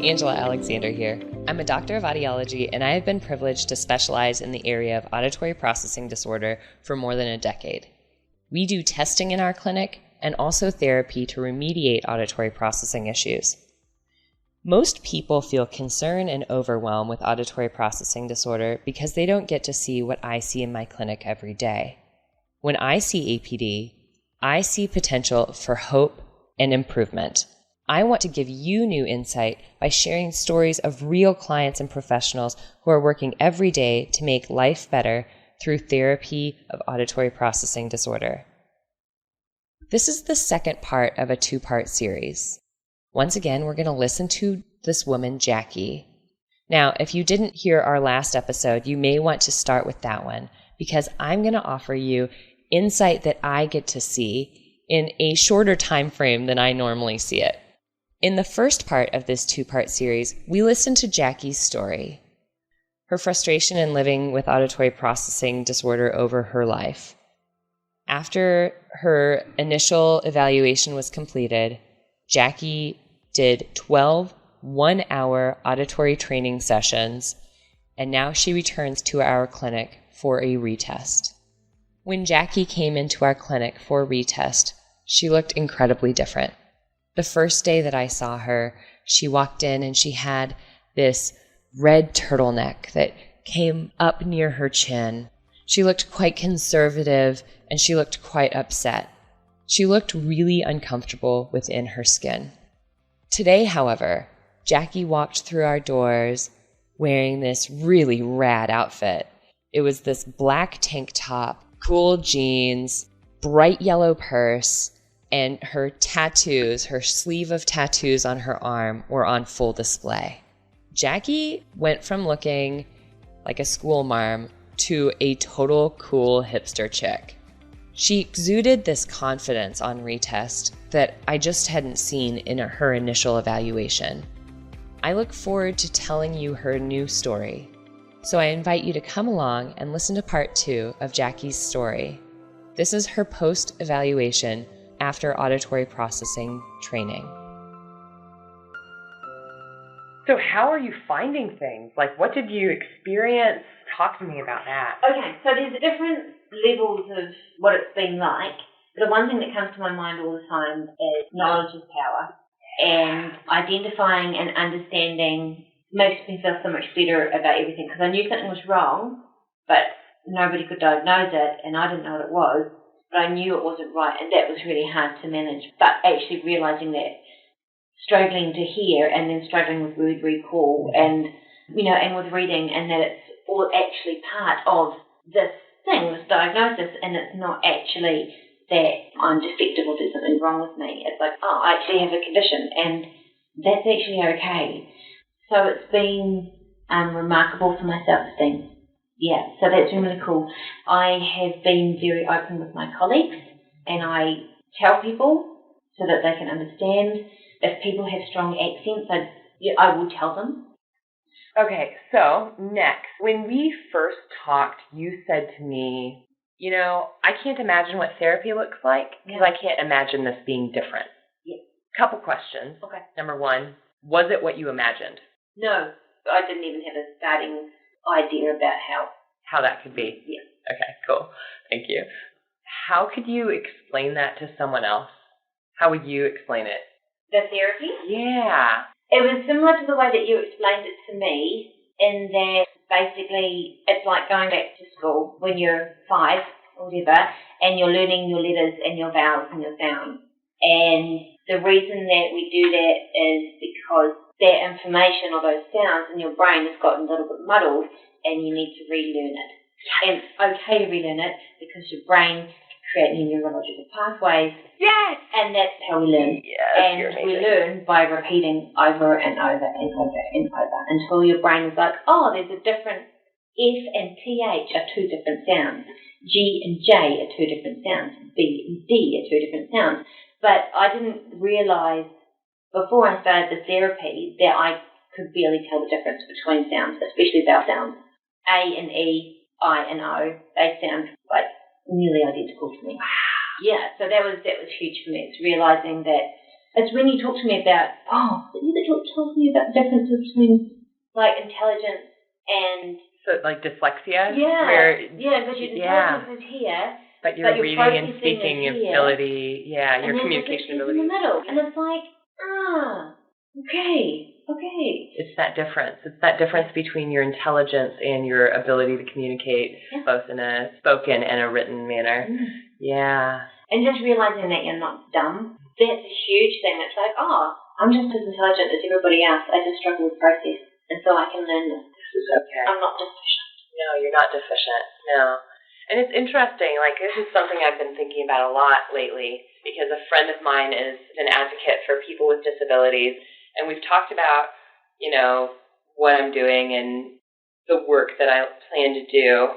Angela Alexander here. I'm a doctor of audiology, and I have been privileged to specialize in the area of auditory processing disorder for more than a decade. We do testing in our clinic and also therapy to remediate auditory processing issues. Most people feel concern and overwhelm with auditory processing disorder because they don't get to see what I see in my clinic every day. When I see APD, I see potential for hope and improvement. I want to give you new insight by sharing stories of real clients and professionals who are working every day to make life better through therapy of auditory processing disorder. This is the second part of a two-part series. Once again, we're going to listen to this woman, Jackie. Now, if you didn't hear our last episode, you may want to start with that one because I'm going to offer you insight that I get to see in a shorter time frame than I normally see it. In the first part of this two-part series, we listened to Jackie's story, her frustration in living with auditory processing disorder over her life. After her initial evaluation was completed, Jackie did 12 one-hour auditory training sessions, and now she returns to our clinic for a retest. When Jackie came into our clinic for a retest, she looked incredibly different. The first day that I saw her, she walked in and she had this red turtleneck that came up near her chin. She looked quite conservative and she looked quite upset. She looked really uncomfortable within her skin. Today, however, Jackie walked through our doors wearing this really rad outfit. It was this black tank top, cool jeans, bright yellow purse, and her tattoos, her sleeve of tattoos on her arm were on full display. Jackie went from looking like a school marm to a total cool hipster chick. She exuded this confidence on retest that I just hadn't seen in her initial evaluation. I look forward to telling you her new story. So I invite you to come along and listen to part 2 of Jackie's story. This is her post-evaluation after auditory processing training. So how are you finding things? Like, what did you experience? Talk to me about that. Okay, so there's different levels of what it's been like. But the one thing that comes to my mind all the time is knowledge is power. And identifying and understanding makes me feel so much better about everything. Because I knew something was wrong, but nobody could diagnose it, and I didn't know what it was. But I knew it wasn't right, and that was really hard to manage. But actually realising that, struggling to hear and then struggling with word recall and, and with reading, and that it's all actually part of this thing, this diagnosis, and it's not actually that I'm defective or there's something wrong with me. It's like, oh, I actually have a condition, and that's actually okay. So it's been remarkable for my self-esteem. Yeah, so that's been really cool. I have been very open with my colleagues, and I tell people so that they can understand. If people have strong accents, I will tell them. Okay, so next, when we first talked, you said to me, I can't imagine what therapy looks like because I can't imagine this being different. Yeah. Couple questions. Okay. Number 1, was it what you imagined? No, I didn't even have a starting idea about how that could be. Yeah. Okay, cool. Thank you. How could you explain that to someone else? How would you explain it? The therapy? Yeah. It was similar to the way that you explained it to me, in that basically it's like going back to school when you're 5 or whatever, and you're learning your letters and your vowels and your sounds. And the reason that we do that is because that information or those sounds in your brain has gotten a little bit muddled, and you need to relearn it. And it's okay to relearn it because your brain creates new neurological pathways. Yes! And that's how we learn. Yes, and we learn by repeating over and over and over and over until your brain is like, oh, there's a different F and TH are 2 different sounds. G and J are 2 different sounds. B and D are 2 different sounds. But I didn't realise before I started the therapy that I could barely tell the difference between sounds, especially vowel sounds. A and E, I and O, they sound nearly identical to me. Yeah, so that was huge for me. It's realising that It's when you talk to me about, you that told me about the difference between, like, intelligence and... So, like, dyslexia? Yeah, because your intelligence is here, but your reading and speaking ability, your and communication ability. In the middle. And it's like, okay. It's that difference. It's that difference between your intelligence and your ability to communicate both in a spoken and a written manner. Yeah. And just realizing that you're not dumb, that's a huge thing. It's like, I'm just as intelligent as everybody else. I just struggle with process. And so I can learn this. This is okay. I'm not deficient. No, you're not deficient. No. And it's interesting. Like, this is something I've been thinking about a lot lately because a friend of mine is an advocate for people with disabilities. And we've talked about, what I'm doing and the work that I plan to do.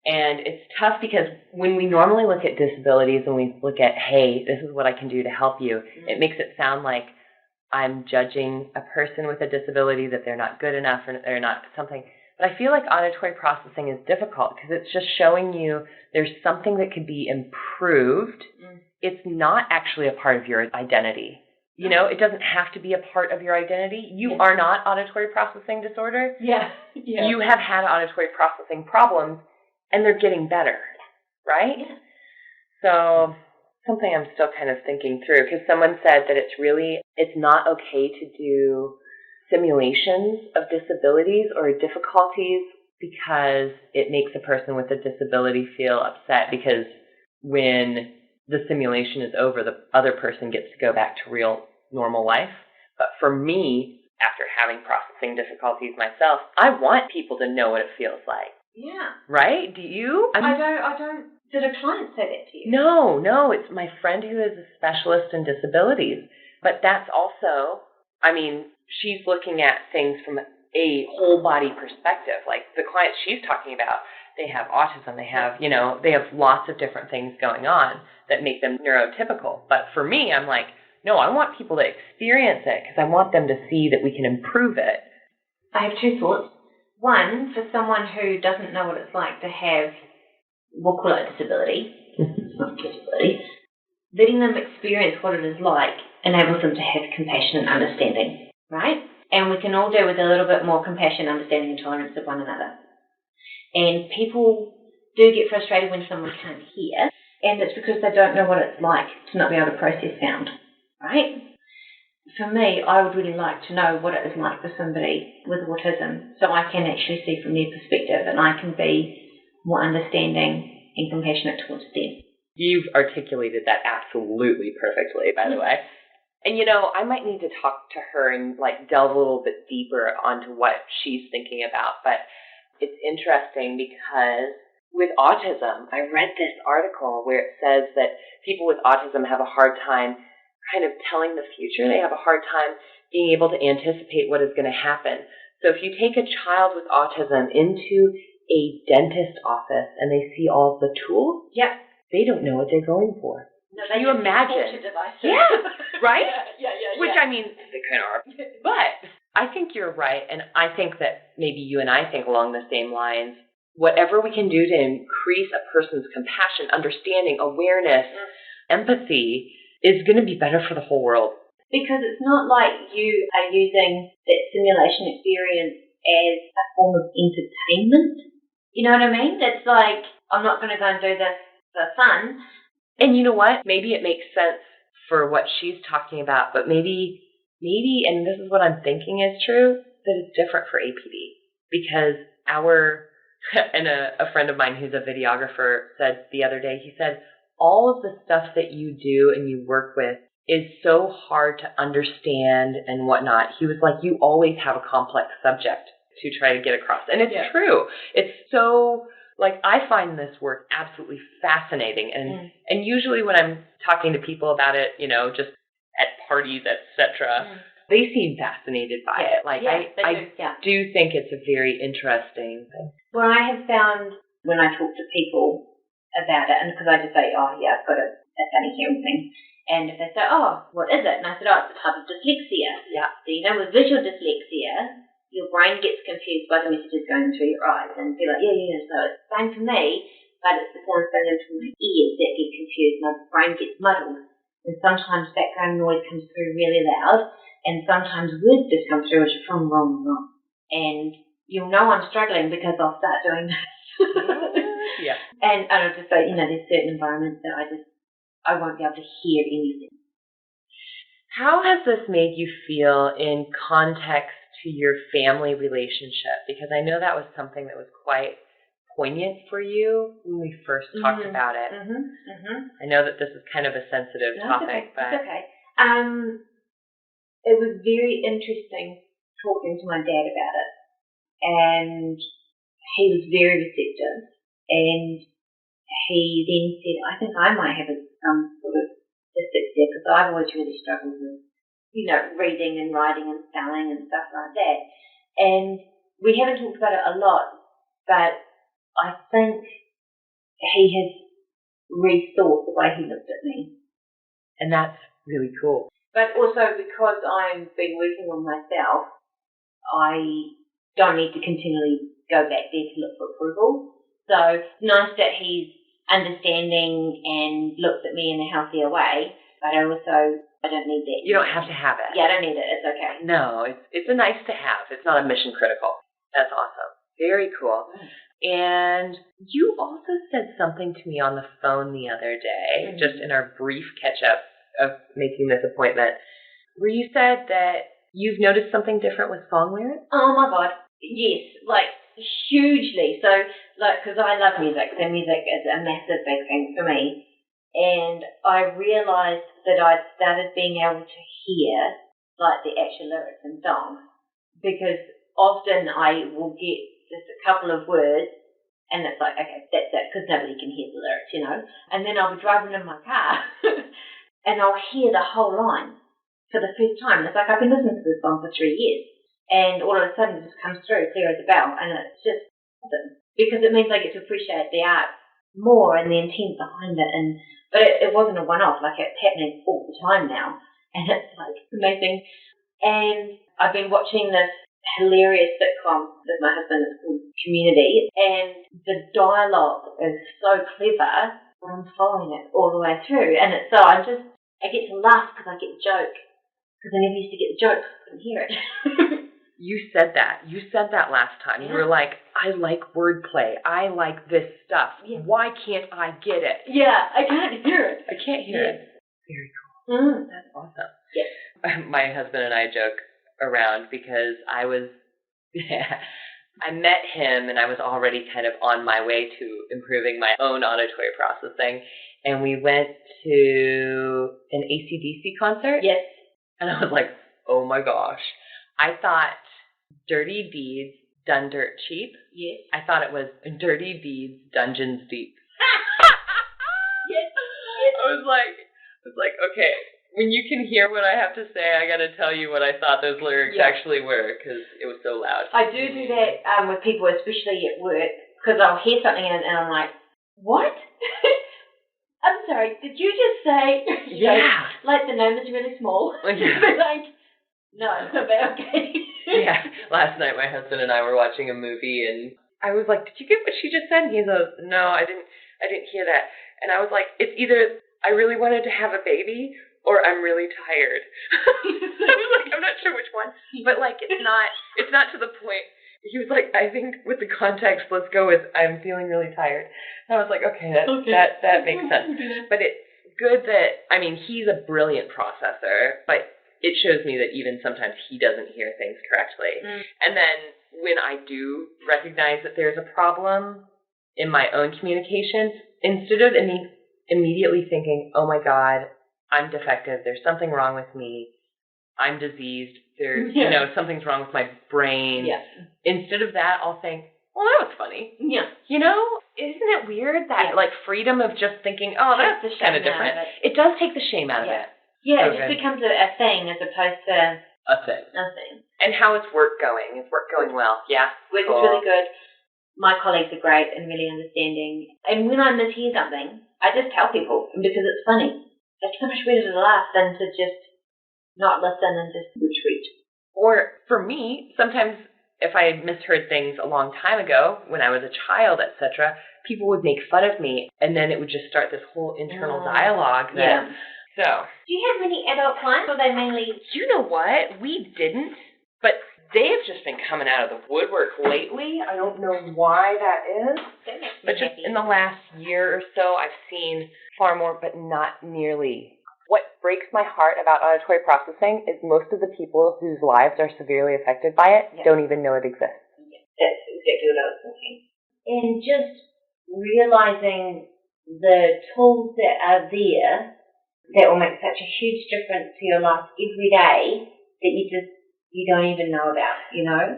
And it's tough because when we normally look at disabilities and we look at, hey, this is what I can do to help you, it makes it sound like I'm judging a person with a disability that they're not good enough or they're not something. But I feel like auditory processing is difficult because it's just showing you there's something that could be improved. It's not actually a part of your identity. It doesn't have to be a part of your identity. You are not auditory processing disorder. Yeah. You have had auditory processing problems, and they're getting better, right? Yeah. So something I'm still kind of thinking through, because someone said that it's not okay to do simulations of disabilities or difficulties because it makes a person with a disability feel upset because when the simulation is over, the other person gets to go back to real normal life. But for me, after having processing difficulties myself, I want people to know what it feels like. Yeah. Right? Do you? I don't. Did a client say that to you? No. It's my friend who is a specialist in disabilities. But that's also, she's looking at things from a whole body perspective. Like the clients she's talking about, they have autism, they have lots of different things going on that make them neurotypical. But for me, I'm like, no, I want people to experience it because I want them to see that we can improve it. I have two thoughts. One, for someone who doesn't know what it's like to have, we'll call it a disability, it's not a disability, letting them experience what it is like enables them to have compassion and understanding, right? And we can all do with a little bit more compassion, understanding and tolerance of one another. And people do get frustrated when someone can't hear, and it's because they don't know what it's like to not be able to process sound, right? For me, I would really like to know what it is like for somebody with autism so I can actually see from their perspective and I can be more understanding and compassionate towards them. You've articulated that absolutely perfectly, by the way. And, I might need to talk to her and, delve a little bit deeper onto what she's thinking about. But it's interesting because with autism, I read this article where it says that people with autism have a hard time kind of telling the future. They have a hard time being able to anticipate what is going to happen. So if you take a child with autism into a dentist office and they see all of the tools, they don't know what they're going for. No, can you imagine? Yeah, right? Yeah. Which, they kind of are. But I think you're right, and I think that maybe you and I think along the same lines. Whatever we can do to increase a person's compassion, understanding, awareness, empathy is going to be better for the whole world. Because it's not like you are using that simulation experience as a form of entertainment. You know what I mean? It's like, I'm not going to go and do this for fun. And you know what? Maybe it makes sense for what she's talking about, but maybe, and this is what I'm thinking is true, that it's different for APD. Because and a friend of mine who's a videographer said the other day, he said, all of the stuff that you do and you work with is so hard to understand and whatnot. He was like, you always have a complex subject to try to get across. And it's true. It's so... I find this work absolutely fascinating. And usually when I'm talking to people about it, just at parties, etc., they seem fascinated by it. I do think it's a very interesting thing. What I have found when I talk to people about it, and because I just say, I've got a funny hearing thing, and if they say, what is it? And I said, it's a type of dyslexia. Yeah. So, with visual dyslexia, your brain gets confused by the messages going through your eyes and be like, so it's the same for me, but it's the sounds going into my ears that get confused. My brain gets muddled. And sometimes background noise comes through really loud, and sometimes words just come through as from wrong. And you'll know I'm struggling because I'll start doing this. Yeah. And I'll just say, there's certain environments that I won't be able to hear anything. How has this made you feel in context to your family relationship? Because I know that was something that was quite poignant for you when we first talked about it. I know that this is kind of a sensitive topic, but it's okay. It was very interesting talking to my dad about it, and he was very receptive, and he then said, I think I might have some sort of dyslexia, because I've always really struggled with, reading and writing and spelling and stuff like that. And we haven't talked about it a lot, but I think he has rethought the way he looked at me. And that's really cool. But also because I've been working on myself, I don't need to continually go back there to look for approval. So it's nice that he's understanding and looks at me in a healthier way, but I don't need that. You don't have to have it. Yeah, I don't need it. It's okay. No, it's a nice to have. It's not a mission critical. That's awesome. Very cool. And you also said something to me on the phone the other day, just in our brief catch-up of making this appointment, where you said that you've noticed something different with song lyrics? Oh, my God. Yes, hugely. So, because I love music, so music is a massive big thing for me. And I realised that I'd started being able to hear, the actual lyrics in songs. Because often I will get just a couple of words, and it's like, okay, that's it, because nobody can hear the lyrics, And then I'll be driving in my car, and I'll hear the whole line for the first time. And it's like, I've been listening to this song for 3 years, and all of a sudden it just comes through clear as a bell, and it's just awesome. Because it means I get to appreciate the art more and the intent behind it. But it wasn't a one-off, it's happening all the time now, and it's amazing. And I've been watching this hilarious sitcom with my husband. It's called Community, and the dialogue is so clever, but I'm following it all the way through, and I get to laugh because I get the joke, because I never used to get the joke, I couldn't hear it. You said that last time. You were like, I like wordplay. I like this stuff. Yeah. Why can't I get it? Yeah, I can't hear it. I can't hear it. Very cool. That's awesome. Yeah. My husband and I joke around because I met him and I was already kind of on my way to improving my own auditory processing. And we went to an AC/DC concert. Yes. And I was like, oh my gosh. I thought Dirty Deeds Done Dirt Cheap. Yes. I thought it was Dirty Deeds Dungeons Deep. Yes. I was like, okay, when you can hear what I have to say, I got to tell you what I thought those lyrics actually were, because it was so loud. I do that with people, especially at work, because I'll hear something and I'm like, what? I'm sorry, did you just say? Yeah. The name is really small. Yeah. No, okay. Yeah. Last night, my husband and I were watching a movie, and I was like, "Did you get what she just said?" And he goes, "No, I didn't hear that." And I was like, "It's either I really wanted to have a baby, or I'm really tired." I was like, "I'm not sure which one," but it's not to the point. He was like, "I think with the context, let's go with I'm feeling really tired." And I was like, "Okay, that makes sense." But it's good that he's a brilliant processor, but it shows me that even sometimes he doesn't hear things correctly. And then when I do recognize that there's a problem in my own communication, instead of immediately thinking, oh my God, I'm defective, there's something wrong with me, I'm diseased, there's, something's wrong with my brain. Yeah. Instead of that, I'll think, well, that was funny. Yeah. Isn't it weird that freedom of just thinking, oh, that's kind of different. It does take the shame out of it. Yeah, it just becomes a thing as opposed to a thing. And how is work going? Is work going well? Yeah. Work is really good. My colleagues are great and really understanding. And when I mishear something, I just tell people because it's funny. It's so much better to laugh than to just not listen and just retreat. Or for me, sometimes if I had misheard things a long time ago, when I was a child, etc., people would make fun of me, and then it would just start this whole internal dialogue that So, do you have many adult clients, or are they mainly? You know what? We didn't, but they have just been coming out of the woodwork lately. I don't know why that is. But just in the last year or so, I've seen far more, but not nearly. What breaks my heart about auditory processing is most of the people whose lives are severely affected by it don't even know it exists. That's exactly what I was thinking. And just realizing the tools that are there that will make such a huge difference to your life every day that you don't even know about, you know?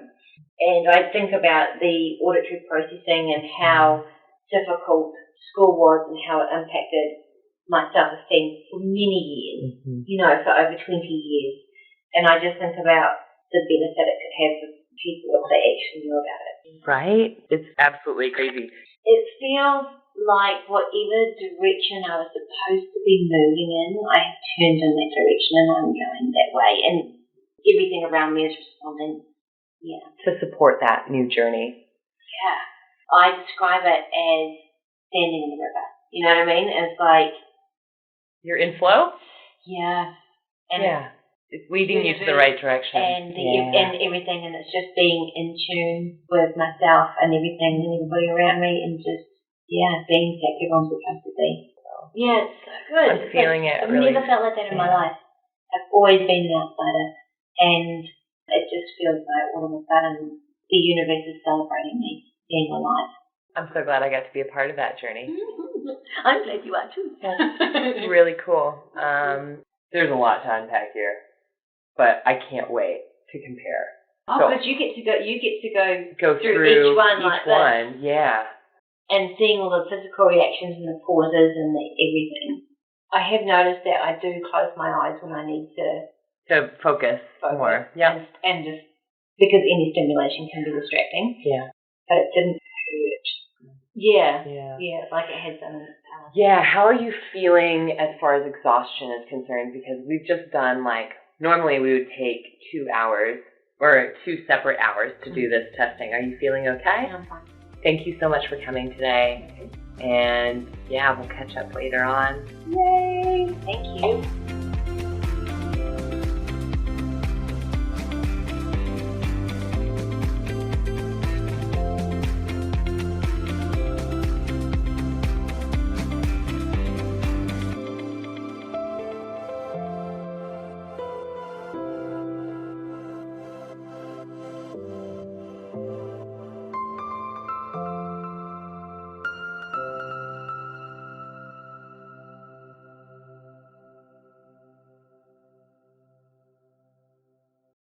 And I think about the auditory processing and how difficult school was and how it impacted my self-esteem for many years, you know, for over 20 years. And I just think about the benefit it could have for people if they actually knew about it. Right? It's absolutely crazy. It feels like whatever direction I was supposed to be moving in, I have turned in that direction and I'm going that way. And everything around me is responding, to support that new journey. Yeah. I describe it as standing in the river. You know what I mean? It's like... You're in flow? Yeah. And it's leading you to the right direction. And and everything, and it's just being in tune with myself and everything and everybody around me and just, being exactly where I'm supposed to be. Yeah, it's so good. I'm feeling it. I've never felt like that in my life. I've always been an outsider, and it just feels like all of a sudden the universe is celebrating me being alive. I'm so glad I got to be a part of that journey. I'm glad you are too. It's really cool. There's a lot to unpack here, but I can't wait to compare. Oh, because you get to go through each one like this. Yeah. And seeing all the physical reactions and the pauses and everything. I have noticed that I do close my eyes when I need to focus more. Yeah. And just because any stimulation can be distracting. Yeah. But it didn't hurt. Yeah, like it had done in the past. Yeah, how are you feeling as far as exhaustion is concerned? Because we've just done normally we would take 2 hours or 2 separate hours to do this testing. Are you feeling okay? Yeah, I'm fine. Thank you so much for coming today. And we'll catch up later on. Yay!